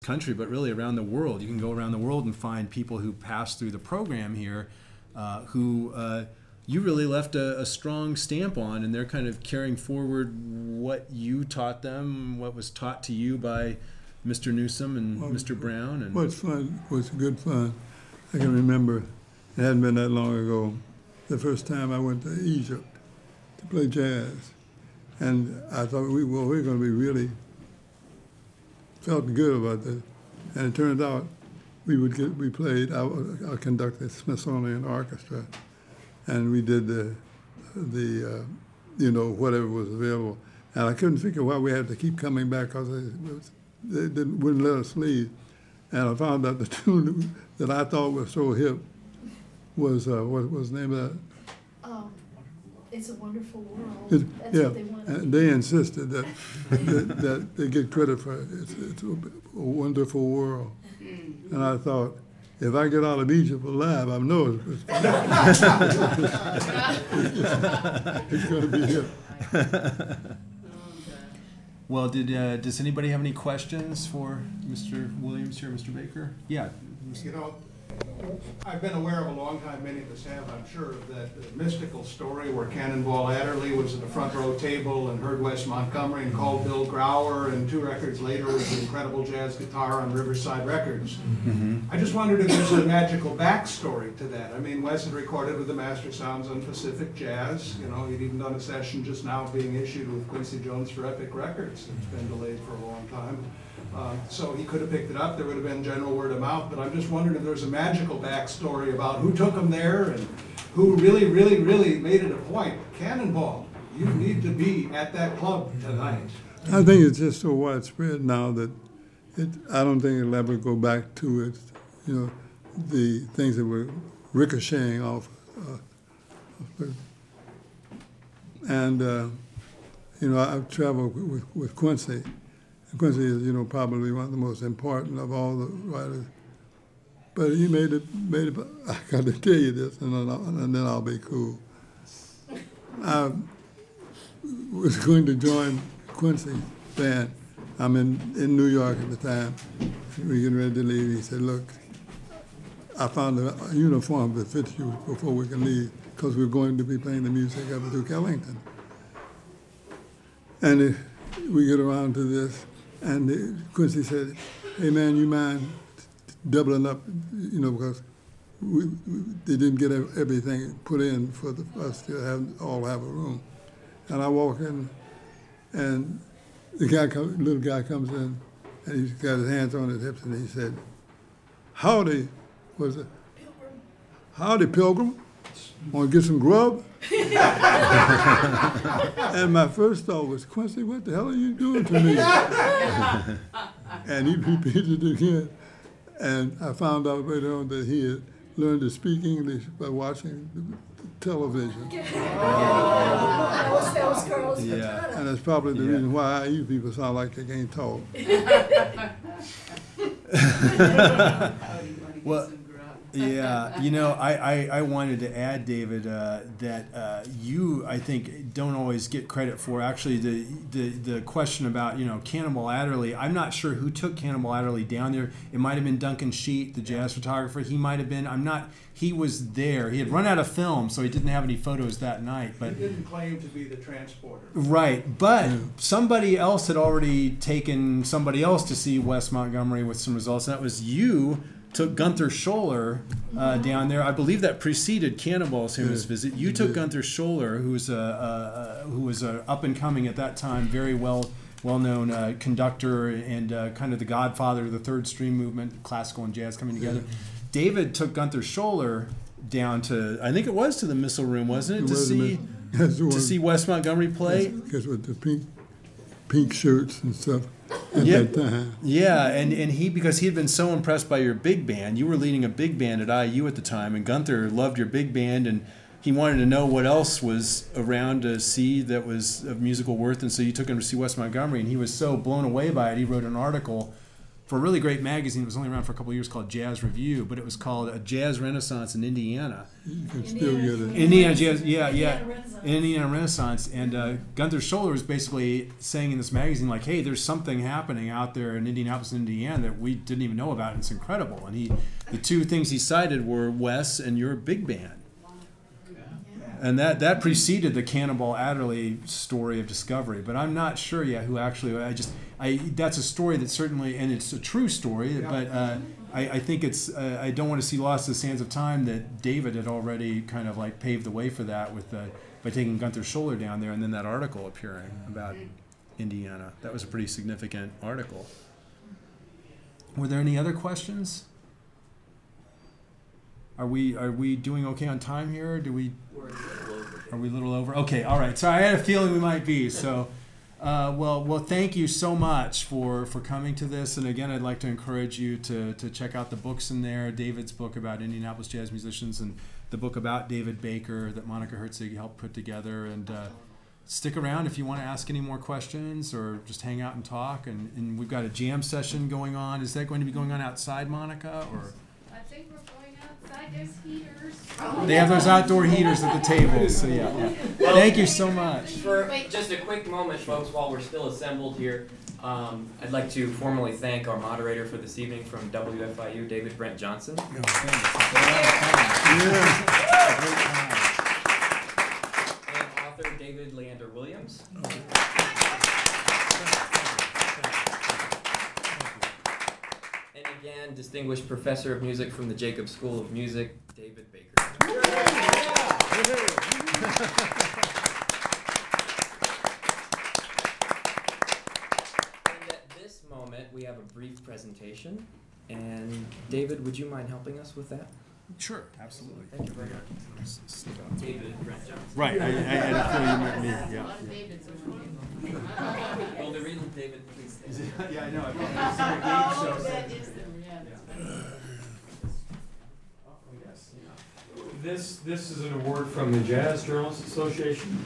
country, but really around the world. You can go around the world and find people who pass through the program here who you really left a strong stamp on, and they're kind of carrying forward what you taught them, what was taught to you by Mr. Newsom and Mr. Brown. And what's fun was good fun. I can remember, it hadn't been that long ago, the first time I went to Egypt to play jazz. And I thought, we're going to be really, felt good about this. And it turned out we played, I conducted the Smithsonian Orchestra, and we did the whatever was available. And I couldn't figure why we had to keep coming back, because they wouldn't let us leave. And I found out the tune that I thought was so hip was, what was the name of that? It's a Wonderful World. That's yeah, what they wanted. And they insisted that that they get credit for it. It's a wonderful world. And I thought, if I get out of Egypt alive, I know it's going to be hip. Well, does anybody have any questions for Mr. Williams here, Mr. Baker? Yeah. You know, I've been aware of a long time, many of us have, I'm sure, that the mystical story where Cannonball Adderley was at the front row table and heard Wes Montgomery and called Bill Grauer, and 2 records later was an incredible jazz guitar on Riverside Records. Mm-hmm. I just wondered if there's a magical backstory to that. I mean, Wes had recorded with the Master Sounds on Pacific Jazz. You know, he'd even done a session just now being issued with Quincy Jones for Epic Records. It's been delayed for a long time. So he could have picked it up. There would have been general word of mouth, but I'm just wondering if there's a magical backstory about who took him there and who really, really, really made it a point. Cannonball, you need to be at that club tonight. I think it's just so widespread now that I don't think it'll ever go back to it. You know, the things that were ricocheting off. I've traveled with Quincy. Quincy is, probably one of the most important of all the writers. But he made it. I got to tell you this, and then I'll be cool. I was going to join Quincy's band. I'm in New York at the time. We were getting ready to leave. He said, "Look, I found a uniform that fits you before we can leave, because we're going to be playing the music of Duke Ellington." And we get around to this. And Quincy said, "Hey man, you mind doubling up, because they didn't get everything put in for us to all have a room." And I walk in, and the little guy comes in, and he's got his hands on his hips, and he said, "Howdy, Pilgrim. Howdy, Pilgrim. Want to get some grub?" And my first thought was, "Quincy, what the hell are you doing to me?" And he repeated it again. And I found out later on that he had learned to speak English by watching the television. Yeah. And that's probably the reason why you people sound like they can't talk. Well, yeah, I wanted to add, David, that you, I think, don't always get credit for actually the question about, Cannonball Adderley. I'm not sure who took Cannonball Adderley down there. It might have been Duncan Sheet, the jazz photographer. He might have been. He was there. He had run out of film, so he didn't have any photos that night. But he didn't claim to be the transporter. Right, but somebody else had already taken somebody else to see Wes Montgomery with some results. And that was you. Took Gunther Scholler down there. I believe that preceded Cannonball's famous visit. You took Gunther Scholler, who was a up and coming at that time, very well-known conductor and kind of the godfather of the third stream movement, classical and jazz coming together. David took Gunther Scholler down to, I think it was to the Missile Room, wasn't it, to see Wes Montgomery play? Because with the pink shirts and stuff. At that time. Yeah, and because he had been so impressed by your big band. You were leading a big band at IU at the time, and Gunther loved your big band, and he wanted to know what else was around to see that was of musical worth, and so you took him to see Wes Montgomery, and he was so blown away by it, he wrote an article for a really great magazine. It was only around for a couple of years, called Jazz Review, but it was called A Jazz Renaissance in Indiana. You can still get it. Indiana Jazz, yeah. Renaissance. Indiana Renaissance. And Gunther Schuller was basically saying in this magazine, like, hey, there's something happening out there in Indianapolis, Indiana that we didn't even know about, and it's incredible. And the two things he cited were Wes and your big band. And that preceded the Cannonball Adderley story of discovery, but I'm not sure yet who actually. That's a story that certainly, and it's a true story. But I think it's. I don't want to see lost to the sands of time that David had already kind of like paved the way for that with by taking Gunther Schuller down there, and then that article appearing about Indiana. That was a pretty significant article. Were there any other questions? Are we doing okay on time here? Are we a little over? Okay, all right. So I had a feeling we might be. So, well, thank you so much for coming to this. And again, I'd like to encourage you to check out the books in there. David's book about Indianapolis jazz musicians, and the book about David Baker that Monica Herzig helped put together. And stick around if you want to ask any more questions or just hang out and talk. And we've got a jam session going on. Is that going to be going on outside, Monica, or? I think we're going outside. There's heaters. They have those outdoor heaters at the tables. So yeah. Well, Thank you so much. For just a quick moment, folks, while we're still assembled here, I'd like to formally thank our moderator for this evening from WFIU, David Brent Johnson. No, And author David Leander Williams. And again, distinguished professor of music from the Jacobs School of Music, David Baker. And at this moment, we have a brief presentation. And David, would you mind helping us with that? Sure, absolutely. Thank you very much. David Brent Johnson. Right, I had a feeling you meant me. A Yeah. lot of Davids in the Well, the real David, please. Yeah, I know. Oh, that is the, yeah, that's This is an award from the Jazz Journalists Association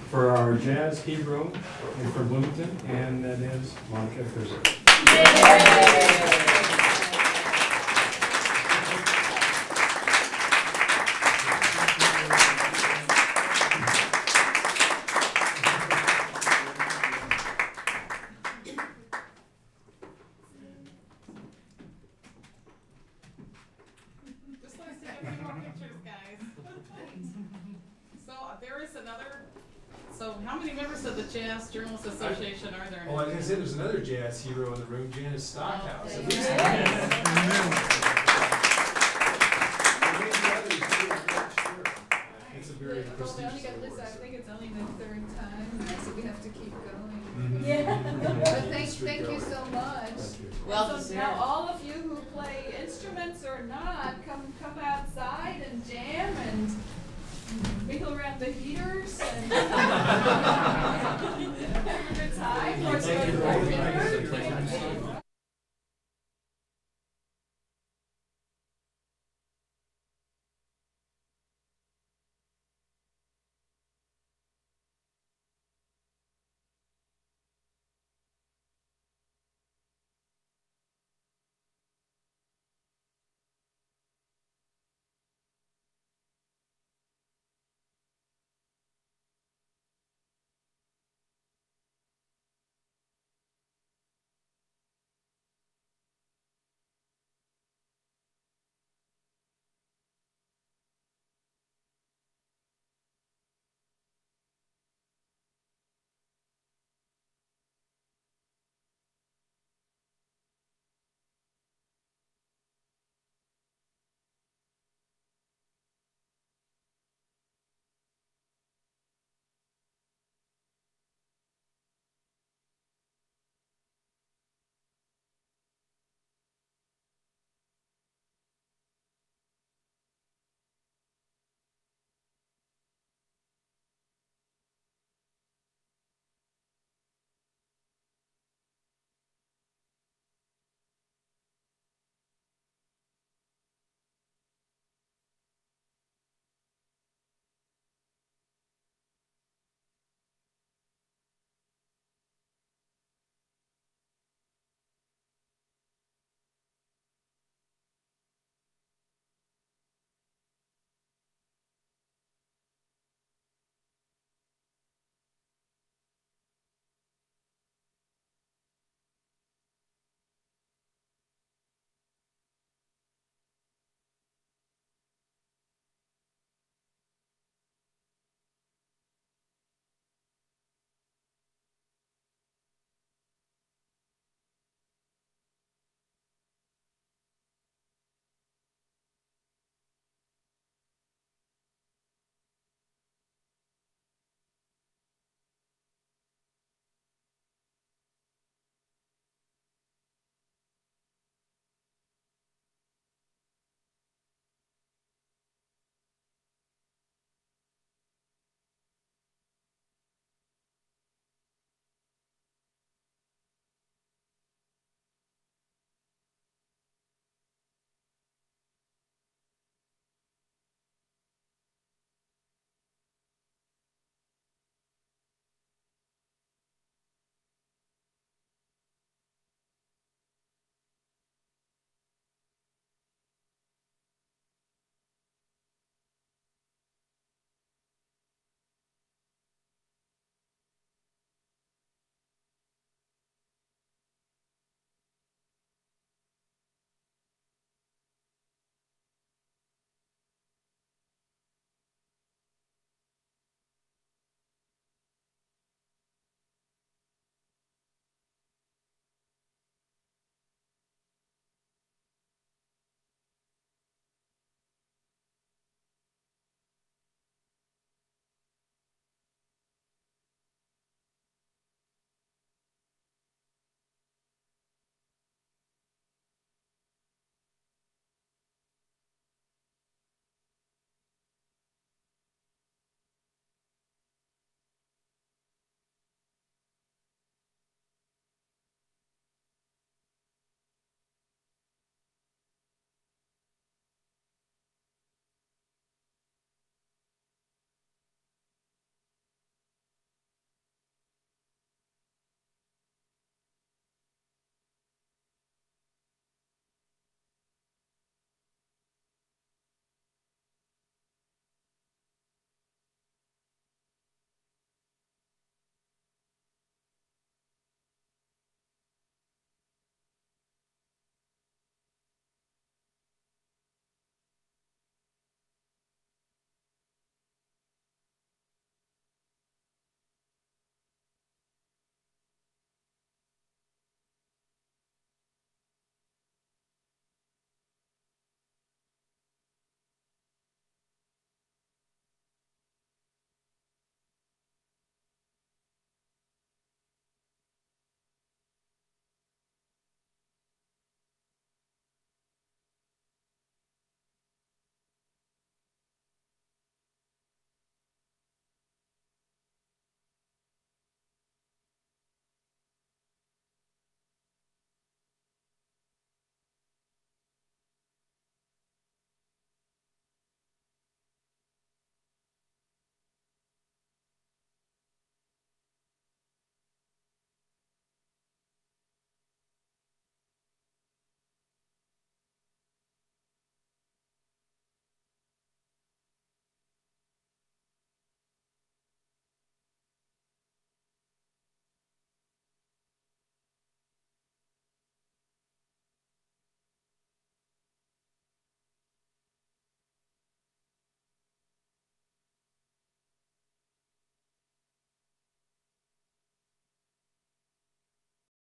for our jazz hero and for Bloomington, and that is Monica Herzig. Just let's take a few more pictures, guys. So there is another. So how many members of the Jazz Journalists Association are there? Oh, like I said, there's another jazz hero in the room, Janice Stockhouse. Oh, It's a very Well, we prestigious only got this, award. I think it's only the third time, so we have to keep going. Mhm. Yeah. But thank you so much. Well, So now all of you who play instruments or not, come outside and jam and wiggle around the heaters and